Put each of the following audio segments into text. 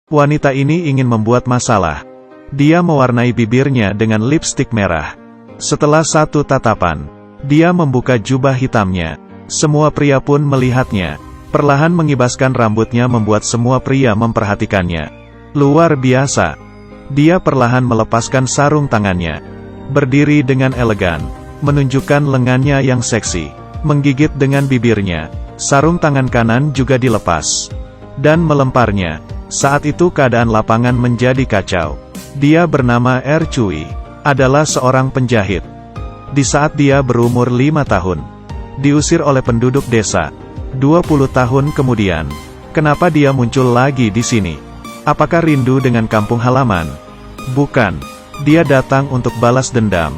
Wanita ini ingin membuat masalah. Dia mewarnai bibirnya dengan lipstik merah. Setelah satu tatapan, dia membuka jubah hitamnya. Semua pria pun melihatnya. Perlahan mengibaskan rambutnya membuat semua pria memperhatikannya. Luar biasa. Dia perlahan melepaskan sarung tangannya. Berdiri dengan elegan, menunjukkan lengannya yang seksi. Menggigit dengan bibirnya. Sarung tangan kanan juga dilepas. Dan melemparnya. Saat itu keadaan lapangan menjadi kacau. Dia bernama Cui, adalah seorang penjahit. Di saat dia berumur 5 tahun, diusir oleh penduduk desa. 20 tahun kemudian, kenapa dia muncul lagi di sini? Apakah rindu dengan kampung halaman? Bukan, dia datang untuk balas dendam.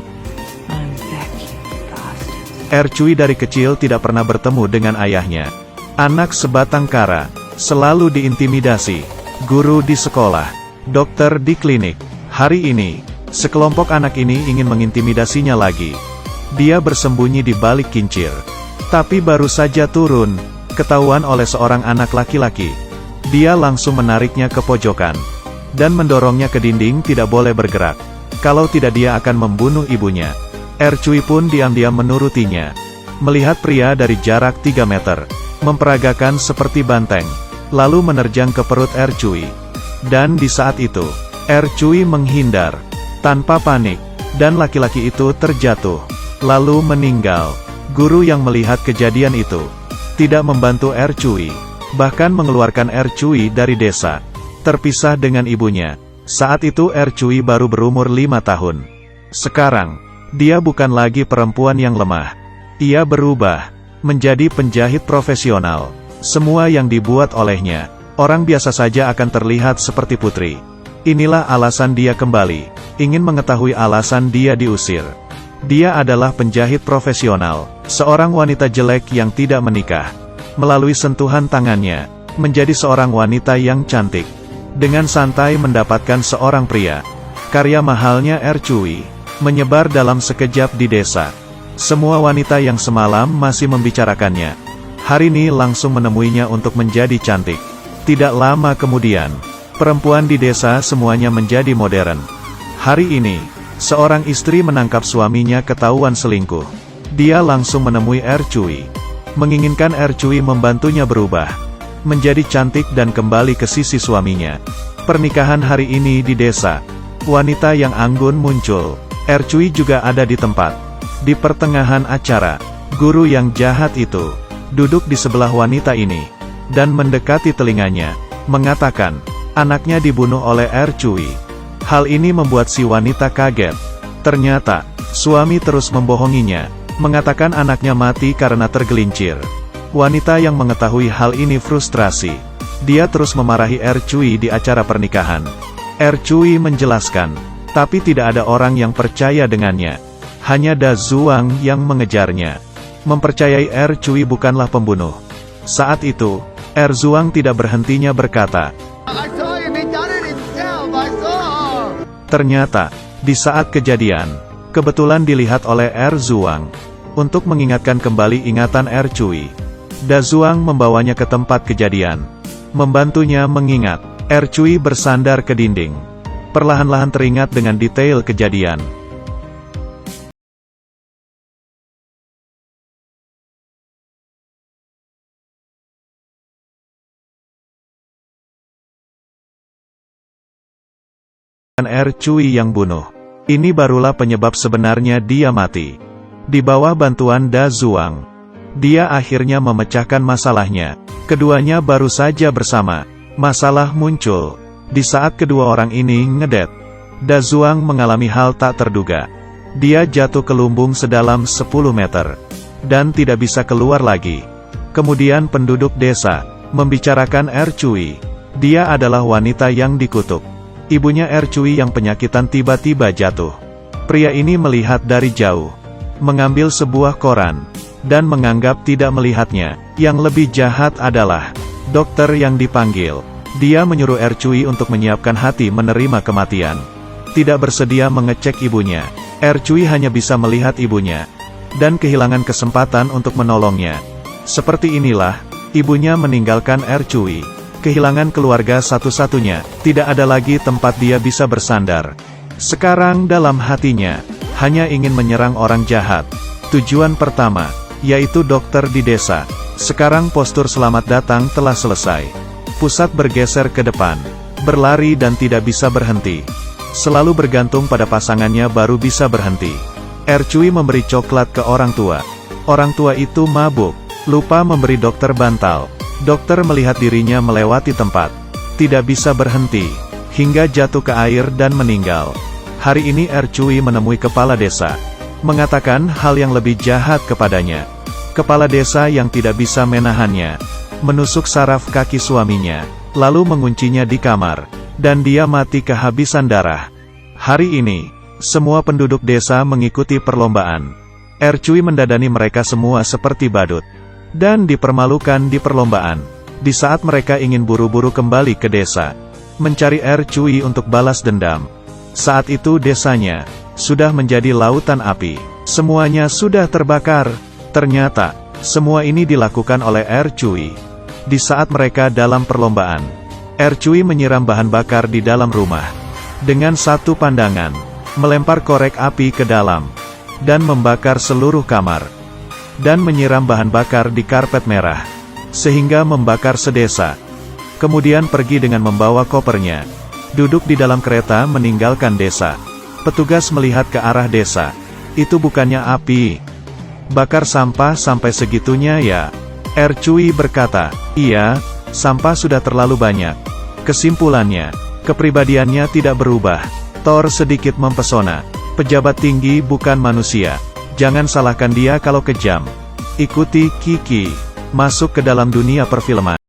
Cui dari kecil tidak pernah bertemu dengan ayahnya. Anak sebatang kara, selalu diintimidasi. Guru di sekolah, dokter di klinik. Hari ini, sekelompok anak ini ingin mengintimidasinya lagi. Dia bersembunyi di balik kincir. Tapi baru saja turun, ketahuan oleh seorang anak laki-laki. Dia langsung menariknya ke pojokan. Dan mendorongnya ke dinding tidak boleh bergerak. Kalau tidak dia akan membunuh ibunya. Cui pun diam-diam menurutinya. Melihat pria dari jarak 3 meter, memperagakan seperti banteng. Lalu menerjang ke perut Cui. Dan di saat itu, Cui menghindar, tanpa panik, dan laki-laki itu terjatuh, lalu meninggal. Guru yang melihat kejadian itu, tidak membantu Cui, bahkan mengeluarkan Cui dari desa, terpisah dengan ibunya. Saat itu Cui baru berumur 5 tahun. Sekarang, dia bukan lagi perempuan yang lemah. Ia berubah, menjadi penjahit profesional. Semua yang dibuat olehnya, orang biasa saja akan terlihat seperti putri. Inilah alasan dia kembali, ingin mengetahui alasan dia diusir. Dia adalah penjahit profesional, seorang wanita jelek yang tidak menikah. Melalui sentuhan tangannya, menjadi seorang wanita yang cantik. Dengan santai mendapatkan seorang pria. Karya mahalnya Cui, menyebar dalam sekejap di desa. Semua wanita yang semalam masih membicarakannya. Hari ini langsung menemuinya untuk menjadi cantik. Tidak lama kemudian, perempuan di desa semuanya menjadi modern. Hari ini, seorang istri menangkap suaminya ketahuan selingkuh. Dia langsung menemui Cui. Menginginkan Cui membantunya berubah. Menjadi cantik dan kembali ke sisi suaminya. Pernikahan hari ini di desa. Wanita yang anggun muncul. Cui juga ada di tempat. Di pertengahan acara, guru yang jahat itu duduk di sebelah wanita ini, dan mendekati telinganya, mengatakan, anaknya dibunuh oleh Cui. Hal ini membuat si wanita kaget. Ternyata, suami terus membohonginya, mengatakan anaknya mati karena tergelincir. Wanita yang mengetahui hal ini frustrasi. Dia terus memarahi Cui di acara pernikahan. Cui menjelaskan, tapi tidak ada orang yang percaya dengannya. Hanya Da Zuang yang mengejarnya. Mempercayai Cui bukanlah pembunuh. Saat itu, Zuang tidak berhentinya berkata, ternyata, di saat kejadian, kebetulan dilihat oleh Zuang. Untuk mengingatkan kembali ingatan Cui, Da Zuang membawanya ke tempat kejadian. Membantunya mengingat, Cui bersandar ke dinding. Perlahan-lahan teringat dengan detail kejadian. Cui yang bunuh. Ini barulah penyebab sebenarnya dia mati. Di bawah bantuan Da Zuang, dia akhirnya memecahkan masalahnya. Keduanya baru saja bersama. Masalah muncul. Di saat kedua orang ini ngedet, Da Zuang mengalami hal tak terduga. Dia jatuh ke lumbung sedalam 10 meter. Dan tidak bisa keluar lagi. Kemudian penduduk desa membicarakan Cui. Dia adalah wanita yang dikutuk. Ibunya Cui yang penyakitan tiba-tiba jatuh. Pria ini melihat dari jauh, mengambil sebuah koran, dan menganggap tidak melihatnya. Yang lebih jahat adalah dokter yang dipanggil. Dia menyuruh Cui untuk menyiapkan hati menerima kematian. Tidak bersedia mengecek ibunya. Cui hanya bisa melihat ibunya, dan kehilangan kesempatan untuk menolongnya. Seperti inilah, ibunya meninggalkan Cui. Kehilangan keluarga satu-satunya, tidak ada lagi tempat dia bisa bersandar. Sekarang dalam hatinya, hanya ingin menyerang orang jahat. Tujuan pertama, yaitu dokter di desa. Sekarang postur selamat datang telah selesai. Pusat bergeser ke depan, berlari dan tidak bisa berhenti. Selalu bergantung pada pasangannya baru bisa berhenti. Ercui memberi coklat ke orang tua. Orang tua itu mabuk, lupa memberi dokter bantal. Dokter melihat dirinya melewati tempat, tidak bisa berhenti, hingga jatuh ke air dan meninggal. Hari ini Ercui menemui kepala desa, mengatakan hal yang lebih jahat kepadanya. Kepala desa yang tidak bisa menahannya, menusuk saraf kaki suaminya, lalu menguncinya di kamar, dan dia mati kehabisan darah. Hari ini, semua penduduk desa mengikuti perlombaan. Ercui mendadani mereka semua seperti badut, dan dipermalukan di perlombaan. Di saat mereka ingin buru-buru kembali ke desa, mencari Ercui untuk balas dendam. Saat itu desanya sudah menjadi lautan api. Semuanya sudah terbakar. Ternyata, semua ini dilakukan oleh Ercui. Di saat mereka dalam perlombaan, Ercui menyiram bahan bakar di dalam rumah. Dengan satu pandangan, melempar korek api ke dalam, dan membakar seluruh kamar. Dan menyiram bahan bakar di karpet merah, sehingga membakar sedesa. Kemudian pergi dengan membawa kopernya, duduk di dalam kereta meninggalkan desa. Petugas melihat ke arah desa. Itu bukannya api. Bakar sampah sampai segitunya ya? Ercui berkata, iya, sampah sudah terlalu banyak. Kesimpulannya, kepribadiannya tidak berubah. Thor sedikit mempesona. Pejabat tinggi bukan manusia. Jangan salahkan dia kalau kejam. Ikuti Kiki masuk ke dalam dunia perfilman.